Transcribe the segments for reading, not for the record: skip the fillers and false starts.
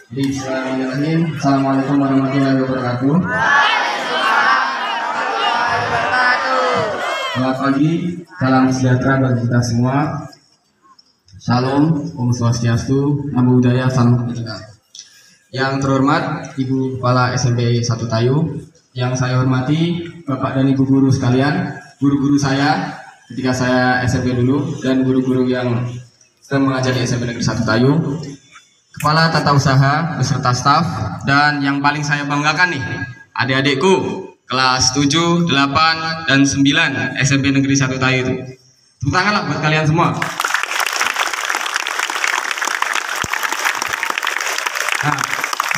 Bismillahirrahmanirrahim. Assalamualaikum warahmatullahi wabarakatuh. Selamat pagi, salam sejahtera bagi kita semua. Shalom, Om Swastiastu, Namo Buddhaya, salam kebajikan. Yang terhormat Ibu Kepala SMP 1 Tayu, yang saya hormati Bapak dan Ibu guru sekalian, guru-guru saya ketika saya SMP dulu dan guru-guru yang sedang mengajar di SMP Negeri 1 Tayu, Kepala Tata Usaha beserta staf, dan yang paling saya banggakan nih, adik-adikku kelas 7, 8, dan 9 SMP Negeri 1 Tayu itu. Tepuk tangan lah buat kalian semua.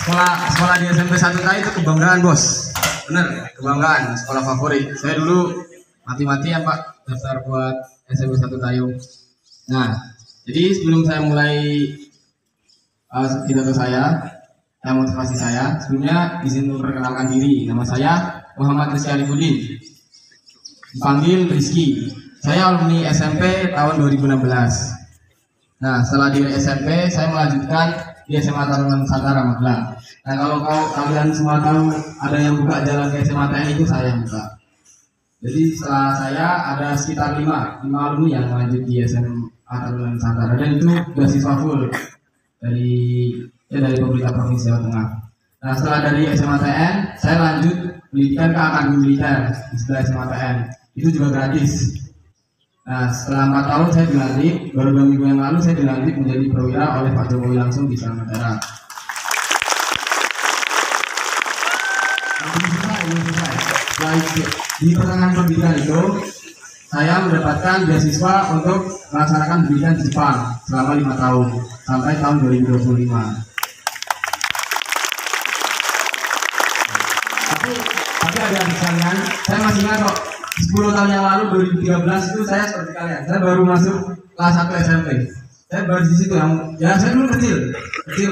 Nah, sekolah di SMP 1 Tayu itu kebanggaan, bos. Bener, kebanggaan, sekolah favorit. Saya dulu mati-mati ya Pak daftar buat SMP 1 Tayu. Nah, jadi sebelum saya mulai pidato saya motivasi saya, sebelumnya izin memperkenalkan diri. Nama saya Muhammad Rizky Alifuddin, dipanggil Rizky. Saya alumni SMP tahun 2016. Nah, setelah di SMP saya melanjutkan di SMA Taruna Nusantara Magelang. Nah, kalau kalian semua tahu ada yang buka jalan ke SMA TN, itu saya yang buka. Jadi setelah saya ada sekitar 5 alumni yang lanjut di SMA Taruna Nusantara, dan itu beasiswa full dari pemerintah Provinsi Jawa Tengah. Nah, setelah dari SMA TN, saya lanjut pendidikan ke Akademi Militer setelah SMA TN. Itu juga gratis. Nah, setelah 4 tahun saya dilantik, baru 2 minggu yang lalu saya dilantik menjadi perwira oleh Pak Jokowi langsung di Istana Negara. Di pertengahan pendidikan itu, saya mendapatkan beasiswa untuk melaksanakan pendidikan di Jepang selama 5 tahun sampai tahun 2025. Tapi ada sekalian, saya masih ingat kok 10 tahun yang lalu 2013 itu saya seperti kalian. Saya baru masuk kelas 1 SMP. Saya baru di situ ya saya dulu kecil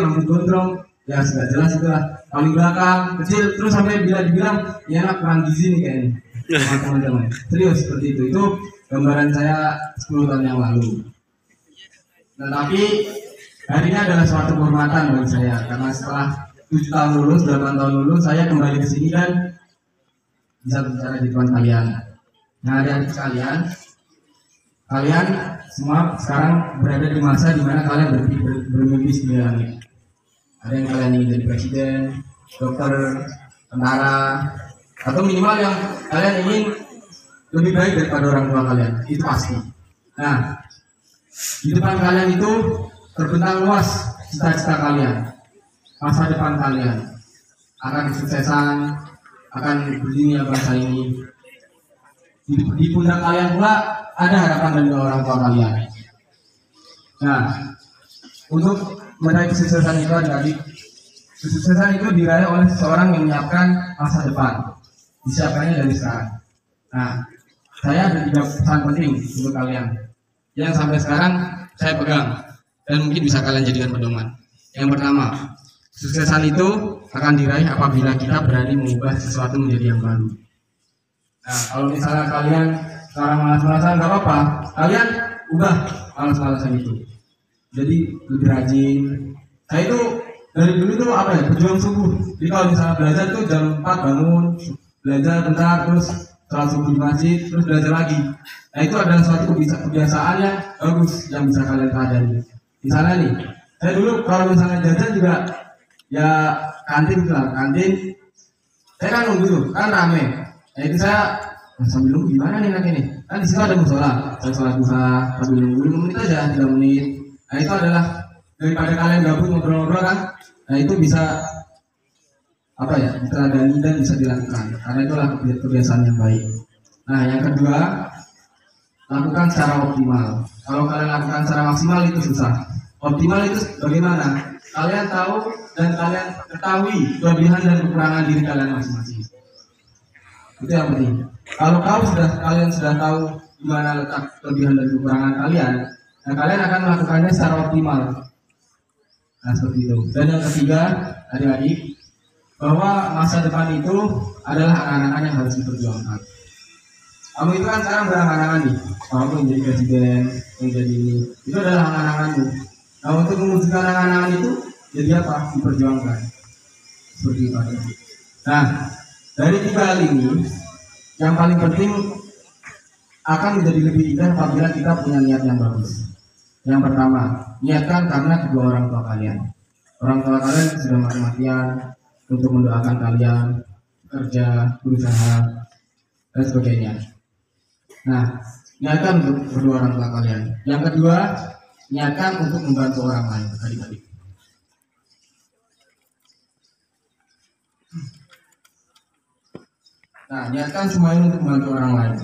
rambut gondrong, ya sudah jelas itulah paling belakang kecil, terus sampai dibilang ya anak kurang gizi nih kayaknya. Teman-teman, serius seperti itu gambaran saya 10 tahun yang lalu. Nah, tapi hari ini adalah suatu kehormatan bagi saya karena setelah 7 tahun lulus, 8 tahun lulus, saya kembali ke sini dan bisa berbicara di depan kalian. Nah, adik-adik sekalian, kalian semua sekarang berada di masa di mana kalian bermimpi setinggi langit. Ada yang kalian ingin jadi presiden, dokter, tentara, atau minimal yang kalian ingin lebih baik daripada orang tua kalian, itu pasti. Nah, di depan kalian itu terbentang luas cita-cita kalian, masa depan kalian akan kesuksesan, akan berdirinya bangsa ini. Di pundak kalian pula ada harapan dari orang tua kalian. Nah, untuk meraih kesuksesan itu, adik-adik, kesuksesan itu diraih oleh seseorang yang menyiapkan masa depan. Disiapkannya dari sekarang. Nah, saya ada 3 pesan penting untuk kalian yang sampai sekarang saya pegang dan mungkin bisa kalian jadikan pedoman. Yang pertama, kesuksesan itu akan diraih apabila kita berani mengubah sesuatu menjadi yang baru. Nah, kalau misalnya kalian sekarang malas-malasan, nggak apa-apa, kalian ubah malas-malasan itu jadi lebih rajin. Saya itu dari dulu tuh berjuang subuh. Jadi kalau misalnya belajar tuh jam 4 bangun, belajar bentar, terus sholat subuh di masjid, terus belajar lagi. Nah, itu adalah suatu kebiasaan yang bagus yang bisa kalian pelajari. Misalnya nih, saya dulu kalau misalnya jajan juga ya kantin, saya kan nunggu tuh, kan rame. Nah, itu saya sambil nunggu gimana nih nanti nih, kan di situ ada musola, saya sholat duha sambil nunggu 5 menit aja, 3 menit. Nah, itu adalah daripada kalian gabut ngobrol-ngobrol kan, nah itu bisa diteladani dan bisa dilakukan karena itulah kebiasaan yang baik. Nah, yang kedua, lakukan secara optimal. Kalau kalian lakukan secara maksimal itu susah. Optimal itu bagaimana? Kalian tahu dan kalian ketahui kelebihan dan kekurangan diri kalian masing-masing. Itu yang penting. Kalau kalian sudah tahu di mana letak kelebihan dan kekurangan kalian, nah kalian akan melakukannya secara optimal. Nah, seperti itu. Dan yang ketiga, adik-adik, bahwa masa depan itu adalah anak-anak yang harus diperjuangkan. Kamu itu kan sekarang berangan-angan nih, kamu menjadi presiden, menjadi ini, itu adalah angan-anganmu. Nah, untuk mewujudkan angan-angan itu, jadi apa? Diperjuangkan. Seperti itu. Nah, dari 3 hal ini, yang paling penting akan menjadi lebih indah apabila kita punya niat yang bagus. Yang pertama, niatkan karena kedua orang tua kalian. Orang tua kalian sudah mati-matian untuk mendoakan kalian, kerja, berusaha, dan sebagainya. Nah, niatkan untuk kedua orang tua kalian. Yang kedua, niatkan untuk membantu orang lain, adik-adik. Nah, niatkan semua ini untuk membantu orang lain.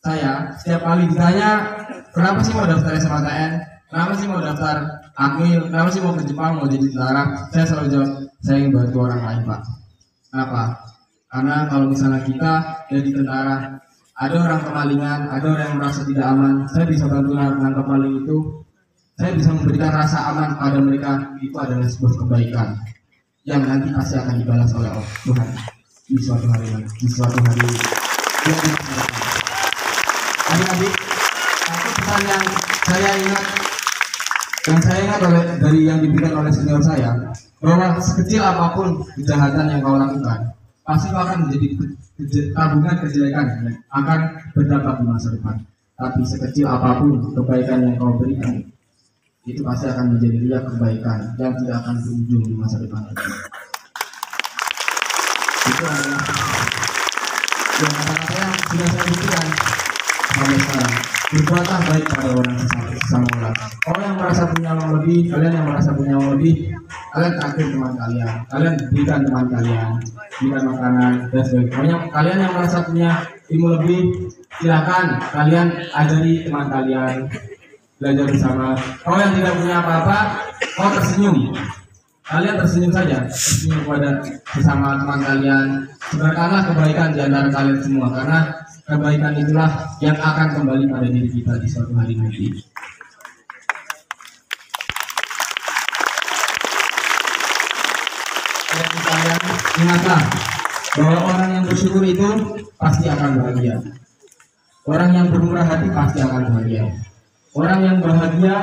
Saya setiap kali ditanya, kenapa sih mau daftar SMKN? Kenapa sih mau daftar Akmil? Kenapa sih mau ke Jepang, mau jadi tentara? Saya selalu jawab, saya ingin bantu orang lain, Pak. Kenapa? Karena kalau misalnya kita jadi tentara, ada orang kemalingan, ada orang yang merasa tidak aman, saya bisa bantu menangkap maling itu. Saya bisa memberikan rasa aman pada mereka. Itu adalah sebuah kebaikan yang nanti pasti akan dibalas oleh Tuhan di suatu hari nanti, di suatu hari yang akan. Adik-adik, satu pesan yang saya ingat dari yang diberikan oleh senior saya, bahwa sekecil apapun kejahatan yang kau lakukan, pasti kau akan menjadi tabungan kejelekan yang akan berdampak di masa depan. Tapi sekecil apapun kebaikan yang kau berikan, itu pasti akan menjadi riak kebaikan yang tidak akan berujung di masa depan. Itu adalah yang kata-kata yang sudah saya buktikan sampai sekarang. Berbuatlah baik pada orang sesama orang. Orang yang merasa punya uang lebih, kalian yang merasa punya uang lebih, kalian traktir teman kalian, kalian berikan teman kalian, berikan makanan dan sebagainya. Kalian yang merasa punya ilmu lebih, silakan kalian ajari teman kalian, belajar bersama. Kalau yang tidak punya apa-apa, kau tersenyum. Kalian tersenyum saja, tersenyum kepada sesama teman kalian. Sebarkanlah kebaikan di antara kalian semua, karena kebaikan itulah yang akan kembali pada diri kita di suatu hari nanti. Kalian ingatlah bahwa orang yang bersyukur itu pasti akan bahagia. Orang yang bermurah hati pasti akan bahagia. Orang yang bahagia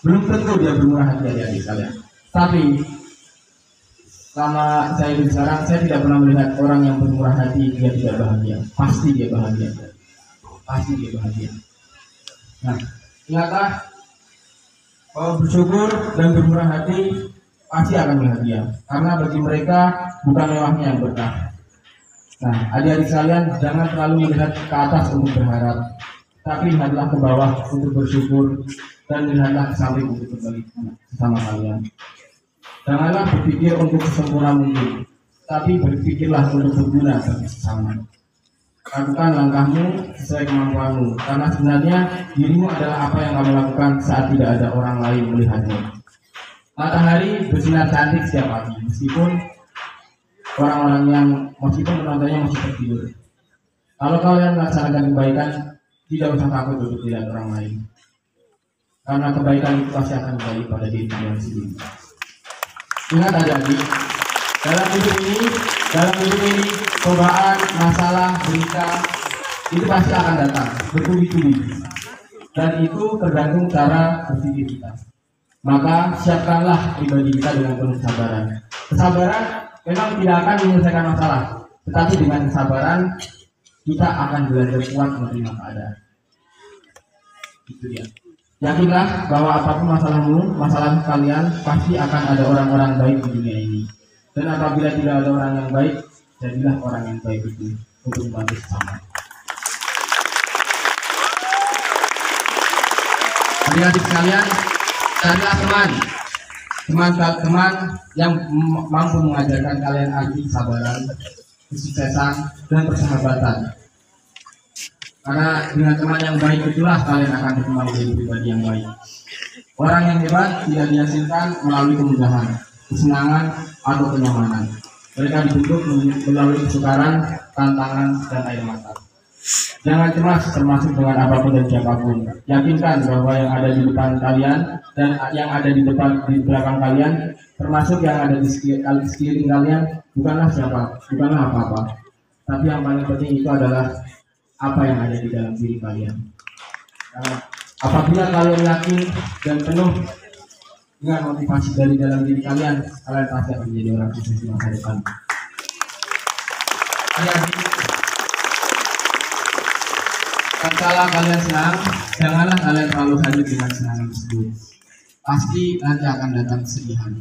belum tentu dia bermurah hati, adik-adik sekalian. Tapi selama saya hidup sekarang, saya tidak pernah melihat orang yang bermurah hati dia tidak bahagia. Pasti dia bahagia. Pasti dia bahagia. Nah, ingatlah bahwa bersyukur dan bermurah hati pasti akan bahagia. Karena bagi mereka bukan mewahnya yang berkah. Nah, adik-adik sekalian, jangan terlalu melihat ke atas untuk berharap, tapi lihatlah ke bawah untuk bersyukur, dan lihatlah ke samping untuk berbagi sama kalian. Janganlah berpikir untuk sesempurna mungkin, tapi berpikirlah untuk berguna bagi sesama. Lakukan langkahmu sesuai kemampuanmu, karena sebenarnya dirimu adalah apa yang kamu lakukan saat tidak ada orang lain melihatmu. Matahari bersinar cantik setiap pagi, meskipun orang-orang yang menontonnya masih tertidur. Kalau kalian melaksanakan kebaikan, tidak usah takut untuk dilihat orang lain, karena kebaikan itu pasti akan kembali pada diri kalian sendiri. Ingat adik-adik, dalam hidup ini cobaan, masalah, berita itu pasti akan datang bertubi-tubi, dan itu tergantung cara berpikir kita. Maka siapkanlah pribadi kita dengan penuh kesabaran. Kesabaran memang tidak akan menyelesaikan masalah, tetapi dengan kesabaran kita akan belajar kuat menerima keadaan. Itu dia. Yakinlah bahwa apapun masalah kalian, pasti akan ada orang-orang baik di dunia ini. Dan apabila tidak ada orang yang baik, jadilah orang yang baik itu untuk membantu sesama. Adik-adik sekalian, carilah teman yang mampu mengajarkan kalian arti kesabaran, kesuksesan, dan persahabatan. Karena dengan teman yang baik itulah kalian akan berkembang menjadi pribadi yang baik. Orang yang hebat tidak dihasilkan melalui kemudahan, kesenangan, atau kenyamanan. Mereka dibentuk melalui kesukaran, tantangan, dan air mata. Jangan cemas termasuk dengan apapun dan siapapun. Yakinkan bahwa yang ada di depan kalian dan yang ada di belakang kalian, termasuk yang ada di sekeliling kalian, bukanlah apa-apa. Tapi yang paling penting itu adalah apa yang ada di dalam diri kalian. Apabila kalian yakin dan penuh dengan motivasi dari dalam diri kalian, kalian pasti akan menjadi orang sukses di masa depan. Adik-adik, tatkala kalian senang, janganlah kalian terlalu hanyut dengan kesenangan tersebut. Pasti nanti akan datang kesedihan.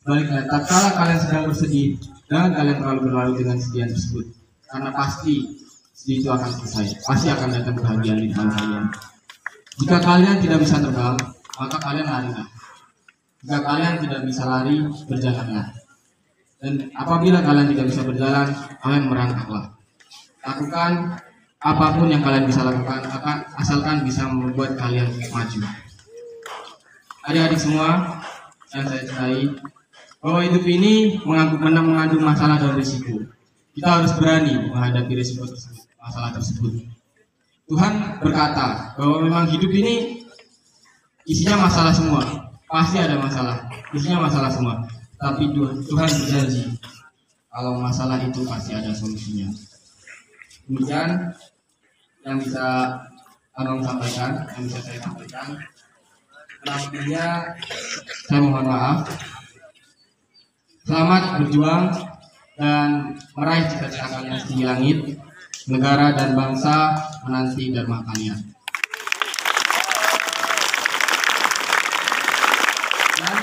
Sebaliknya, tatkala kalian sedang bersedih, jangan kalian terlalu berlarut dengan kesedihan tersebut, karena pasti sedih itu akan selesai. Pasti akan datang kebahagiaan di depan kalian. Jika kalian tidak bisa terbang, maka kalian larilah. Jika kalian tidak bisa lari, berjalanlah. Dan apabila kalian tidak bisa berjalan, kalian merangkaklah. Lakukan apapun yang kalian bisa lakukan, asalkan bisa membuat kalian maju. Adik-adik semua yang saya cintai, bahwa hidup ini mengandung masalah dan risiko. Kita harus berani menghadapi risiko tersebut, masalah tersebut. Tuhan berkata bahwa memang hidup ini isinya masalah semua. Pasti ada masalah, isinya masalah semua. Tapi Tuhan berjanji kalau masalah itu pasti ada solusinya. Demikian yang bisa abang sampaikan, yang bisa saya sampaikan. Selanjutnya saya mohon maaf. Selamat berjuang dan meraih cita-cita kalian setinggi langit. Negara dan bangsa menanti dharma kalian. Dan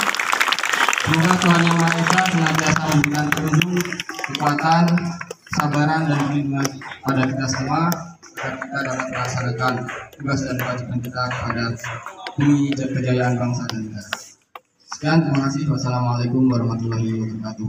semoga Tuhan Yang Maha Esa senantiasa memberikan petunjuk, kekuatan, kesabaran dan perlindungan pada kita semua agar kita dapat melaksanakan tugas dan kewajiban kita kepada demi kejayaan bangsa dan negara. Sekian, terima kasih. Wassalamualaikum warahmatullahi wabarakatuh.